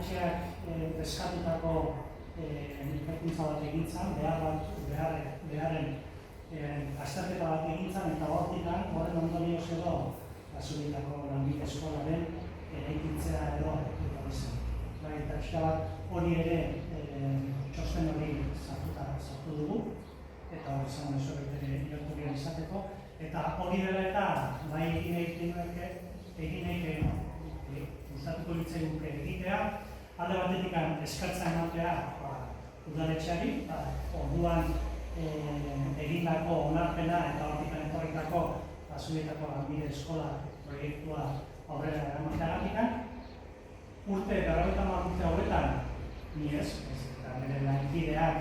udaletxeak eskatutako ikerkuntza bat egintzan, beharren azterketa bat egintzan, eta horren ondorioz edo Zubietako lanbide eskolaren eraikitzea edo izan. Eta pixka bat hori ere txosten hori sartu dugu, eta hori izan oso ere irakurrian izateko. Eta hori dela eta bai egin nahi gustatuko litzaigun egitea, alde batetik eskartza ematea udaletxeari, orduan egindako onarpena eta hortik etorritako Zubietako lanbide eskola proiektua aurrera eramateagatik. Urte 50 urte hauetan, ni ez, eta nire lankideak,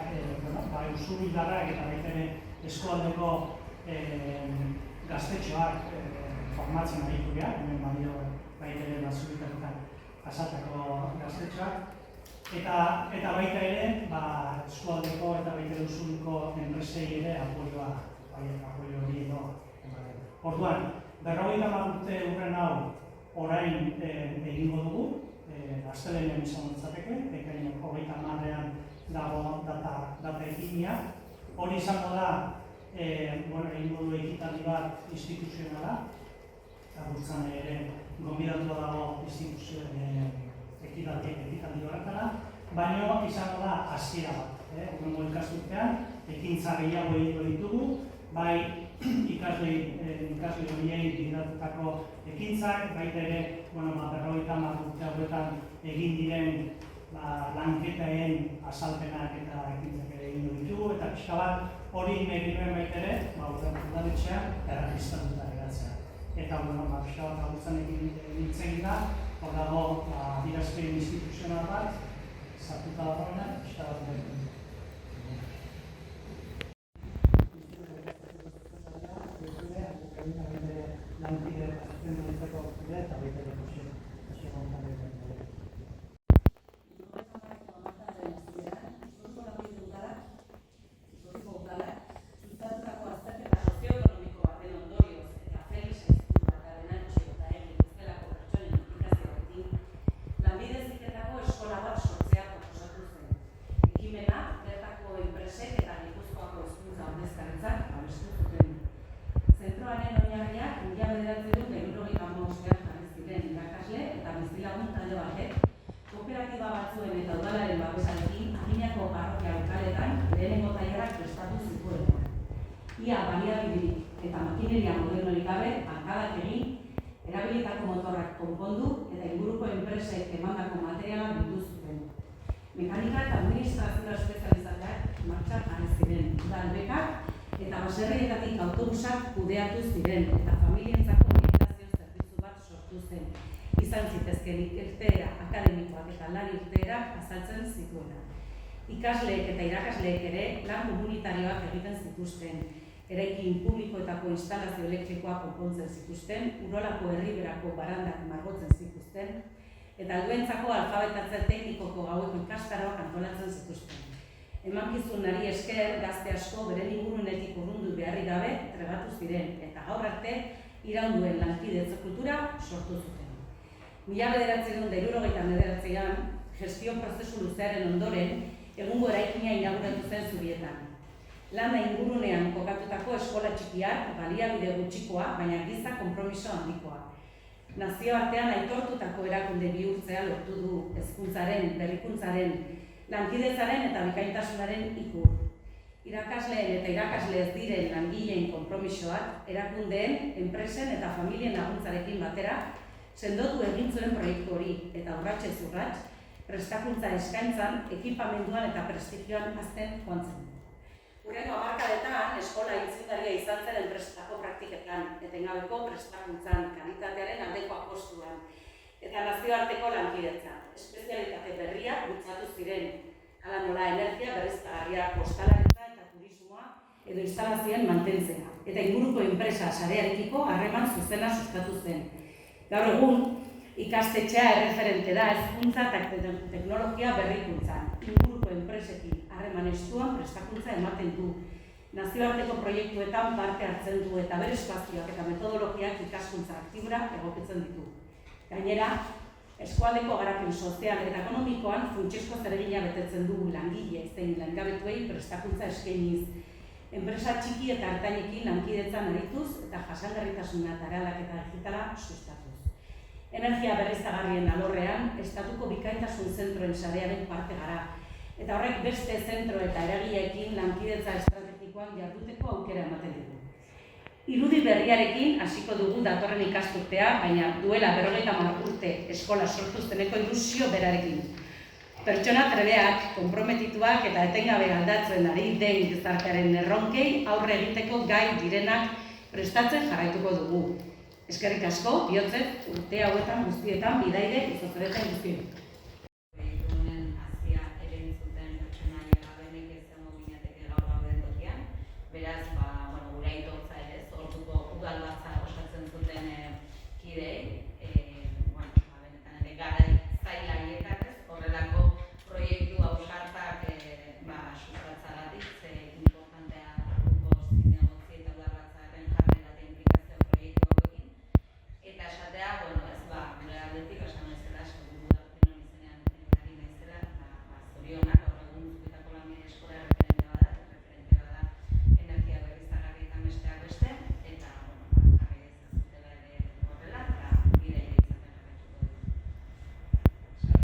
usurbildarrak eta baita ere eskualdeko gaztetxoak formatzen aritu behar, hemen baino baita ere Zubietakoetan pasatako gaztetxoak. Eta baita ere, eskualdeko eta baita ere usurbilko enpresei ere apoio hori edo. Orduan, 50 urte urren hau orain egingo dugu, astelehenean izango litzateke, ekaineko 30ean dago data eginia. Hori izango da, egingo du ekitaldi bat instituzionala, eta gurtzan ere gonbidatua dago ekitaldi horretara, baina izango da hasiera bat. Hurrengo ikasturtean, ekintza gehiago egingo ditugu, bai ikasle horiei bideratutako ekintzak, baita ere, 50 urte hauetan egin diren lanketaen azalpenak eta ekintzak ere egin ditugu, eta pixka bat hori egin baita ere, udaletxean erregistratuta geratzea. Eta pixka bat agurtzen egin da, hor dago adierazpen instituzional bat, sartuta dagoena, pixka bat egin. Lankide azken dutzeko eta baita ere Zentroaren oinarriak 1995ean jarri ziren irakasle eta bizilagun talde batek kooperatiba batzuen eta udalaren babesarekin adinako parrokia lokaletan lehenengo tailerrak prestatu zituen. Ia baliabiderik eta makineria modernorik gabe hankadak egin, erabilitako motorrak konpondu eta inguruko enpresek emandako materiala bildu zuten. Mekanika eta administrazioa espezializateak martxan jarri ziren, udalbekak eta baserrietatik autobusak kudeatu ziren eta familientzako orientazio zerbitzu bat sortu zen. Izan zitezkeen irteera akademikoak eta lan irteerak azaltzen zituena. Ikasleek eta irakasleek ere lan komunitarioak egiten zituzten, eraikin publikoetako instalazio elektrikoa konpontzen zituzten, Urolako herriberako barandak margotzen zituzten, eta helduentzako alfabetatze teknikoko gaueko ikastaroak antolatzen zituzten. Emankizunari esker gazte asko beren ingurunetik urrundu beharrik gabe trebatu ziren eta gaur arte iraunduen lankidetza kultura sortu zuten. 1979an gestio prozesu luzearen ondoren egungo eraikina inauguratu zen Zubietan. Landa ingurunean kokatutako eskola txikiak, baliabide gutxikoa, baina giza konpromiso handikoa. Nazioartean aitortutako erakunde bihurtzea lortu du hezkuntzaren, berrikuntzaren, lankidetzaren eta bikaintasunaren ikur. Irakasleen eta irakasle ez diren langileen konpromisoak, erakundeen, enpresen eta familien laguntzarekin batera, sendotu egin zuen proiektu hori eta urratsez urrats, prestakuntza eskaintzan, ekipamenduan eta prestigioan hazten joan zen. Hurrengo hamarkadetan eskola aitzindaria izan zen enpresetako praktiketan, etengabeko prestakuntzan, kalitatearen aldeko apostuan, eta nazioarteko lankidetza. Espezialitate berriak bultzatu ziren, hala nola energia, berriztagarria, kostalaritza eta turismoa edo instalazioen mantentzea, eta inguruko enpresa sarearekiko harreman zuzena sustatu zen. Gaur egun, ikastetxea erreferente da hezkuntza eta teknologia berrikuntzan, inguruko enpresekin harreman estuan prestakuntza ematen du, nazioarteko proiektuetan parte hartzen du eta bere espazioak eta metodologiak ikaskuntza aktibura egokitzen ditu. Gainera, eskualdeko garapen sozial eta ekonomikoan funtsezko zeregina betetzen dugu langile zein langabetuei prestakuntza eskainiz, enpresa txiki eta ertainekin lankidetzan arituz eta jasangarritasuna eta eraldaketa digitala sustatuz. Energia berriztagarrien alorrean, estatuko bikaintasun zentroen sarearen parte gara, eta horrek beste zentro eta eragileekin lankidetza estrategikoan jarduteko aukera ematen dugu. Irudi berriarekin hasiko dugu datorren ikasturtea, baina duela 50 urte eskola sortu zeneko ilusio berarekin. Pertsona trebeak, konprometituak eta etengabe aldatzen ari den gizartearen erronkei aurre egiteko gai direnak prestatzen jarraituko dugu. Eskerrik asko, bihotzez, urte hauetan guztietan bidaide izaten guztien.